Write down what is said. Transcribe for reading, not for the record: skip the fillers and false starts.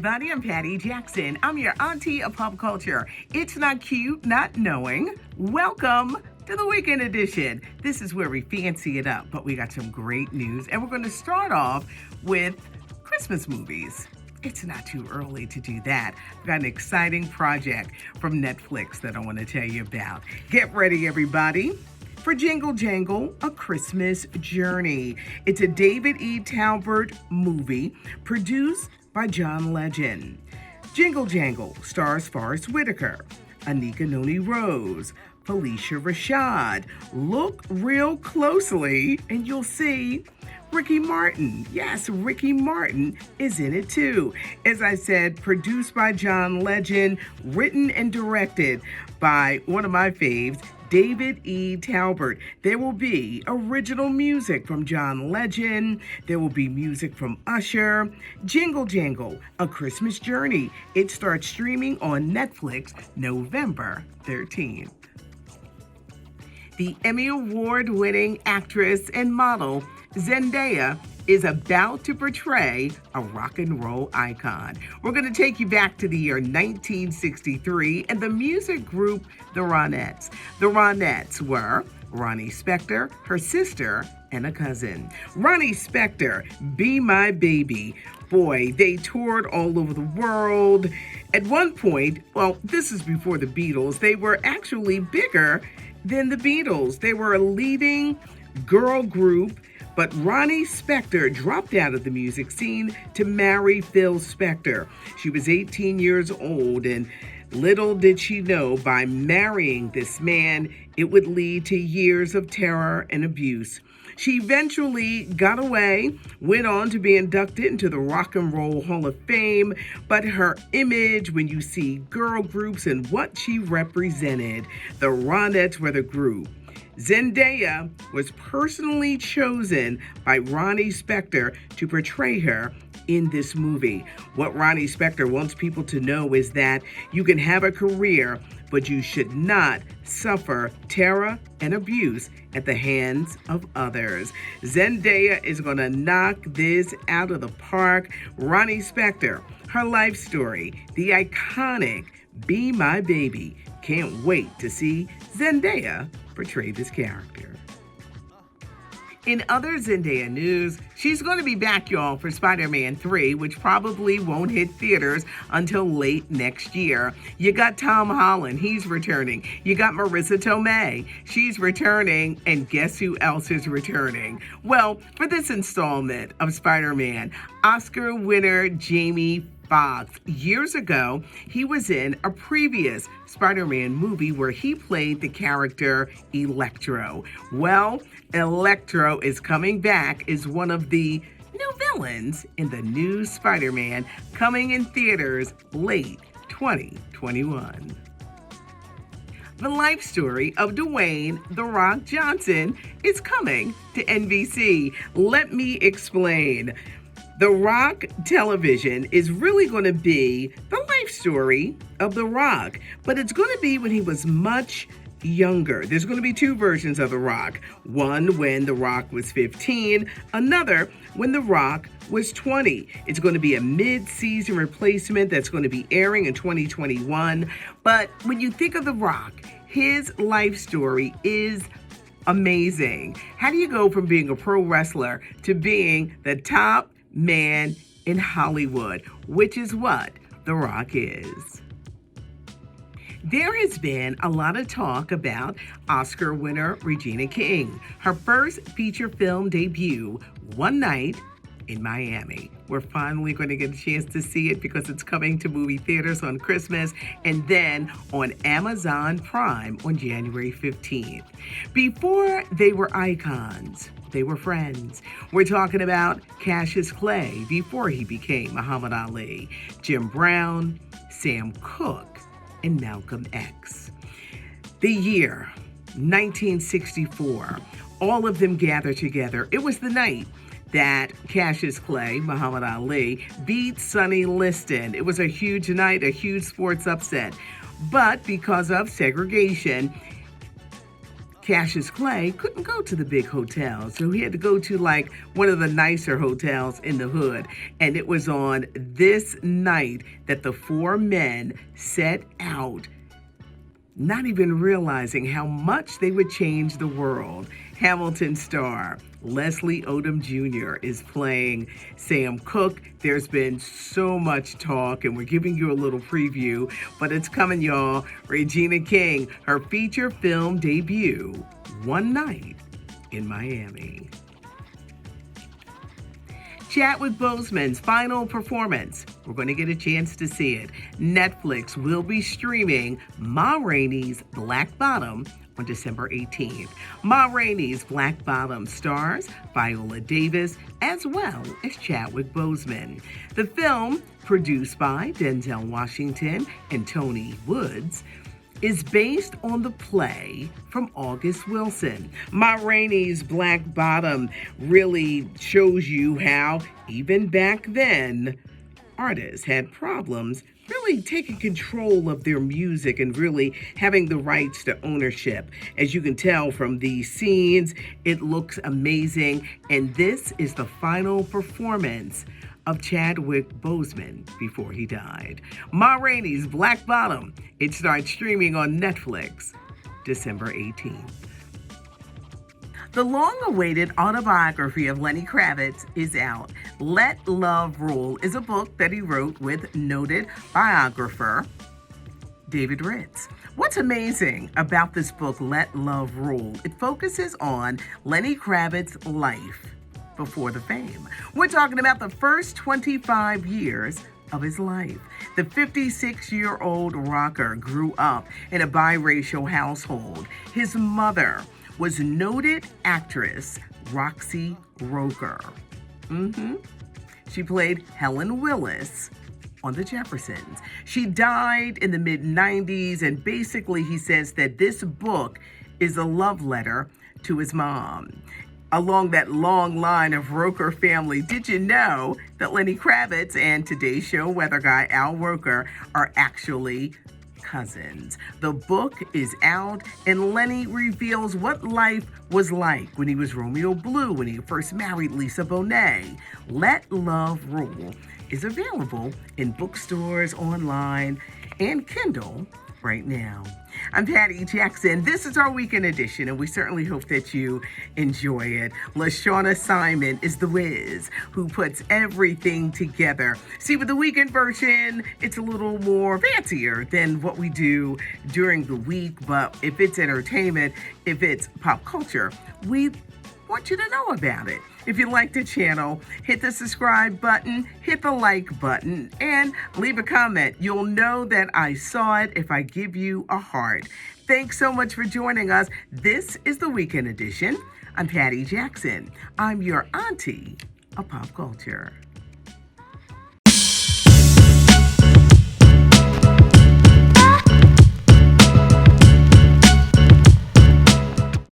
everybody. I'm Patty Jackson. I'm your auntie of pop culture. It's not cute, not knowing. Welcome to the weekend edition. This is where we fancy it up, but we got some great news, and we're going to start off with Christmas movies. It's not too early to do that. We've got an exciting project from Netflix that I want to tell you about. Get ready, everybody, for Jingle, Jangle, A Christmas Journey. It's a David E. Talbert movie produced by John Legend. Jingle Jangle stars Forrest Whitaker, Anika Noni Rose, Felicia Rashad. Look real closely and you'll see Ricky Martin. Yes, Ricky Martin is in it too. As I said, produced by John Legend, written and directed by one of my faves, David E. Talbert. There will be original music from John Legend. There will be music from Usher. Jingle Jangle, A Christmas Journey. It starts streaming on Netflix November 13th. The Emmy Award-winning actress and model Zendaya is about to portray a rock and roll icon. We're going to take you back to the year 1963 and the music group The Ronettes. The Ronettes were Ronnie Spector, her sister, and a cousin. Ronnie Spector, Be My Baby. Boy, they toured all over the world. At one point, well, this is before the Beatles, they were actually bigger than the Beatles. They were a leading girl group, but Ronnie Spector dropped out of the music scene to marry Phil Spector. She was 18 years old, and little did she know by marrying this man, it would lead to years of terror and abuse. She eventually got away, went on to be inducted into the Rock and Roll Hall of Fame, but her image, when you see girl groups and what she represented, the Ronettes were the group. Zendaya was personally chosen by Ronnie Spector to portray her in this movie. What Ronnie Spector wants people to know is that you can have a career, but you should not suffer terror and abuse at the hands of others. Zendaya is going to knock this out of the park. Ronnie Spector, her life story, the iconic Be My Baby. Can't wait to see Zendaya portray this character. In other Zendaya news, she's going to be back, y'all, for Spiderman 3, which probably won't hit theaters until late next year. You got Tom Holland, he's returning. You got Marissa Tomei, she's returning. And guess who else is returning? Well, for this installment of Spider-Man, Oscar winner Jamie Foxx. Years ago, he was in a previous Spider-Man movie where he played the character Electro. Well, Electro is coming back as one of the new villains in the new Spider-Man, coming in theaters late 2021. The life story of Dwayne "The Rock" Johnson is coming to NBC. Let me explain. The Rock television is really going to be the life story of The Rock, but it's going to be when he was much younger. There's going to be two versions of The Rock. One when The Rock was 15, another when The Rock was 20. It's going to be a mid-season replacement that's going to be airing in 2021. But when you think of The Rock, his life story is amazing. How do you go from being a pro wrestler to being the top man in Hollywood, which is what The Rock is? There has been a lot of talk about Oscar winner Regina King, her first feature film debut, One Night in Miami. We're finally going to get a chance to see it because it's coming to movie theaters on Christmas and then on Amazon Prime on January 15th. Before they were icons, they were friends. We're talking about Cassius Clay before he became Muhammad Ali, Jim Brown, Sam Cooke, and Malcolm X. The year 1964, all of them gathered together. It was the night that Cassius Clay, Muhammad Ali, beat Sonny Liston. It was a huge night, a huge sports upset. But because of segregation, Cassius Clay couldn't go to the big hotel, so he had to go to like one of the nicer hotels in the hood. And it was on this night that the four men set out, not even realizing how much they would change the world. Hamilton star Leslie Odom Jr. is playing Sam Cooke. There's been so much talk, and we're giving you a little preview, but it's coming, y'all. Regina King, her feature film debut, One Night in Miami. Chadwick Boseman's final performance. We're going to get a chance to see it. Netflix will be streaming Ma Rainey's Black Bottom on December 18th. Ma Rainey's Black Bottom stars Viola Davis as well as Chadwick Boseman. The film, produced by Denzel Washington and Tony Woods, is based on the play from August Wilson. Ma Rainey's Black Bottom really shows you how, even back then, artists had problems really taking control of their music and really having the rights to ownership. As you can tell from these scenes, it looks amazing. And this is the final performance of Chadwick Boseman before he died. Ma Rainey's Black Bottom. It starts streaming on Netflix December 18th. The long-awaited autobiography of Lenny Kravitz is out. Let Love Rule is a book that he wrote with noted biographer David Ritz. What's amazing about this book, Let Love Rule, it focuses on Lenny Kravitz's life before the fame. We're talking about the first 25 years of his life. The 56-year-old rocker grew up in a biracial household. His mother was noted actress Roxy Roker. She played Helen Willis on The Jeffersons. She died in the mid-90s, and basically he says that this book is a love letter to his mom. Along that long line of Roker family, did you know that Lenny Kravitz and Today's Show weather guy Al Roker are actually cousins? The book is out, and Lenny reveals what life was like when he was Romeo Blue, when he first married Lisa Bonet. Let Love Rule is available in bookstores, online, and Kindle right now. I'm Patty Jackson. This is our weekend edition, and we certainly hope that you enjoy it. LaShawna Simon is the whiz who puts everything together. See, with the weekend version, it's a little more fancier than what we do during the week, but if it's entertainment, if it's pop culture, we want you to know about it. If you like the channel, hit the subscribe button, hit the like button, and leave a comment. You'll know that I saw it if I give you a heart. Thanks so much for joining us. This is the Weekend Edition. I'm Patty Jackson. I'm your auntie of pop culture.